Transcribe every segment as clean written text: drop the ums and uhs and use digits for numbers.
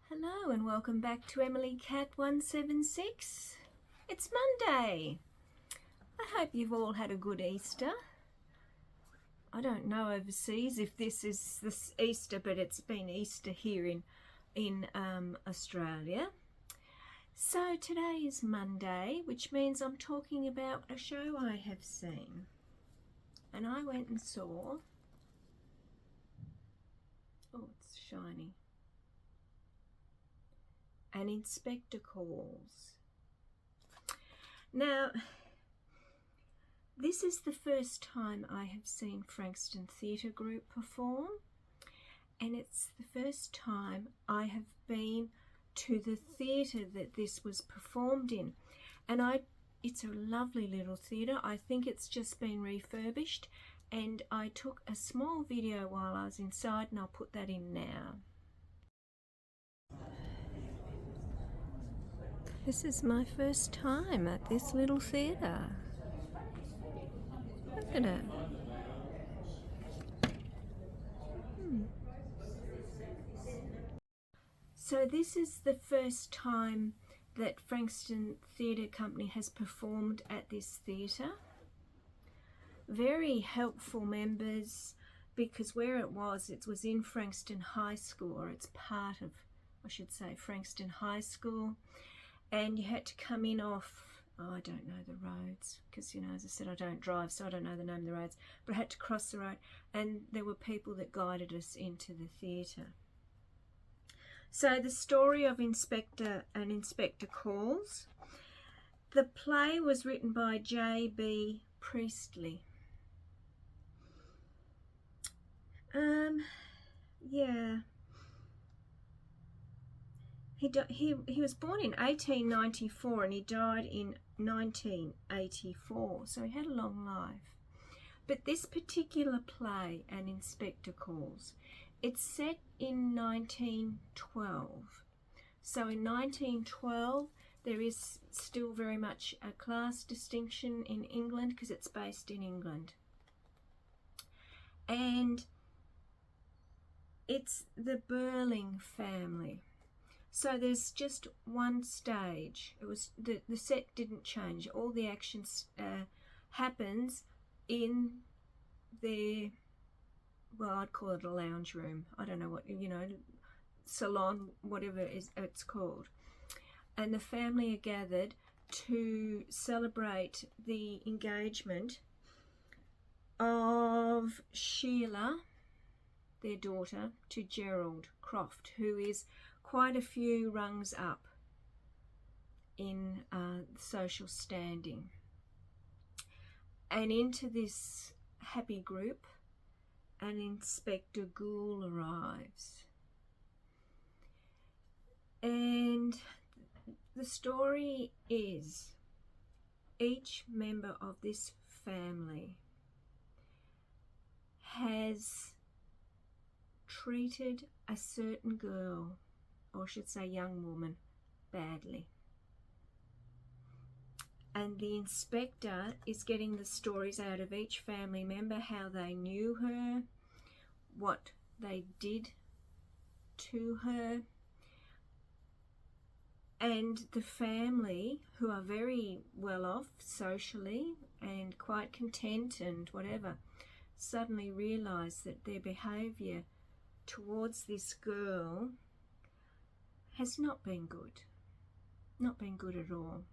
Hello and welcome back to Emily Cat 176. It's Monday. I hope you've all had a good Easter. I don't know overseas if this is this Easter, but it's been Easter here in Australia. So today is Monday, which means I'm talking about a show I have seen. And I went and saw... Oh, it's shiny. An Inspector Calls. Now, this is the first time I have seen Frankston Theatre Group perform, and it's the first time I have been to the theatre that this was performed in. And it's a lovely little theatre. I think it's just been refurbished, and I took a small video while I was inside, and I'll put that in now. This is my first time at this little theatre. Look at it. So this is the first time that Frankston Theatre Company has performed at this theatre. Very helpful members, because where it was in Frankston High School, or it's part of, I should say, Frankston High School. And you had to come in off, I don't know the roads, because, you know, as I said, I don't drive, so I don't know the name of the roads, but I had to cross the road, and there were people that guided us into the theatre. So the story of Inspector Calls. The play was written by J.B. Priestley. Yeah. He was born in 1894 and he died in 1984, so he had a long life. But this particular play, An Inspector Calls, it's set in 1912. So in 1912 there is still very much a class distinction in England, because it's based in England. And it's the Burling family. So there's just one stage. It was the set didn't change. All the action happens in their, well, I'd call it a lounge room. I don't know what, you know, salon, whatever it's called. And the family are gathered to celebrate the engagement of Sheila, their daughter, to Gerald Croft, who is quite a few rungs up in social standing. And into this happy group, an Inspector Gould arrives. And the story is each member of this family has treated a certain girl, or I should say young woman, badly. And the inspector is getting the stories out of each family member, how they knew her, what they did to her. And the family, who are very well off socially and quite content and whatever, suddenly realise that their behaviour towards this girl has not been good. Not been good at all.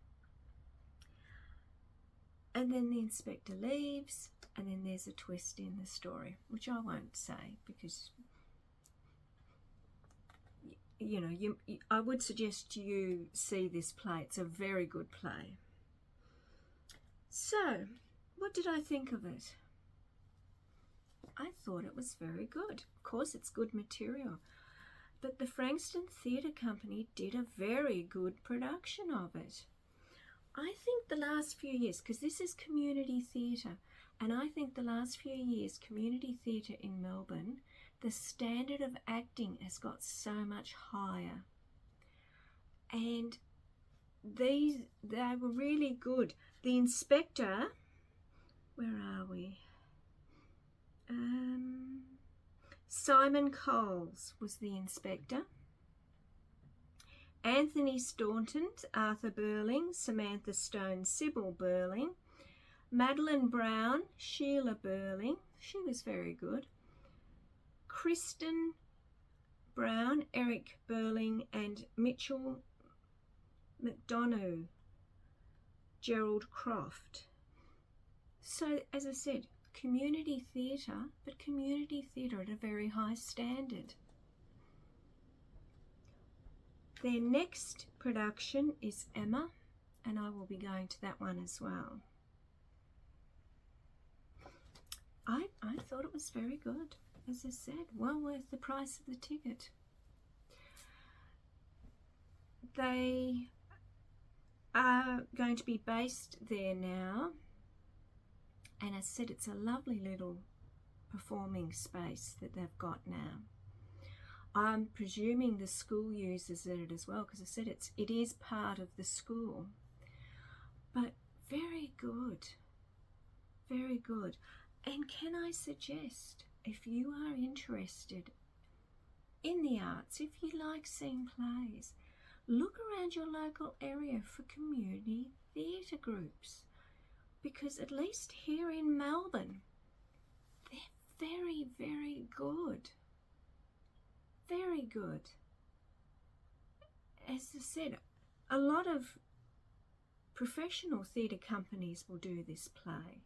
And then the inspector leaves, and then there's a twist in the story, which I won't say, because, you know, I would suggest you see this play. It's a very good play. So, what did I think of it? I thought it was very good. Of course, it's good material. But the Frankston Theatre Company did a very good production of it. I think the last few years, because this is community theatre, and I think the last few years, community theatre in Melbourne, the standard of acting has got so much higher. And they were really good. The inspector, where are we? Simon Coles was the inspector. Anthony Staunton, Arthur Burling, Samantha Stone, Sybil Burling, Madeline Brown, Sheila Burling, she was very good, Kristen Brown, Eric Burling, and Mitchell McDonough, Gerald Croft. So, as I said, community theatre, but community theatre at a very high standard. Their next production is Emma, and I will be going to that one as well. I thought it was very good. As I said, well worth the price of the ticket. They are going to be based there now, and as I said, it's a lovely little performing space that they've got now. I'm presuming the school uses it as well, because I said it is part of the school. But very good, very good. And can I suggest, if you are interested in the arts, if you like seeing plays, look around your local area for community theatre groups, because at least here in Melbourne, they're very, very good. Very good. As I said, a lot of professional theatre companies will do this play,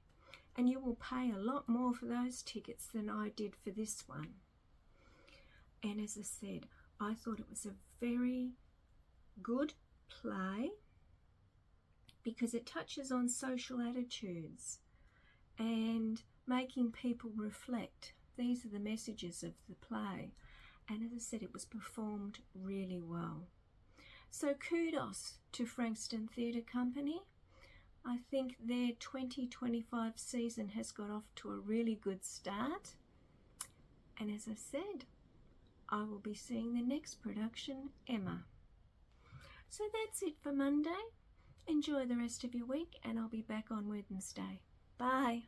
and you will pay a lot more for those tickets than I did for this one. And as I said, I thought it was a very good play because it touches on social attitudes and making people reflect. These are the messages of the play. And as I said, it was performed really well. So kudos to Frankston Theatre Company. I think their 2025 season has got off to a really good start. And as I said, I will be seeing the next production, Emma. So that's it for Monday. Enjoy the rest of your week, and I'll be back on Wednesday. Bye.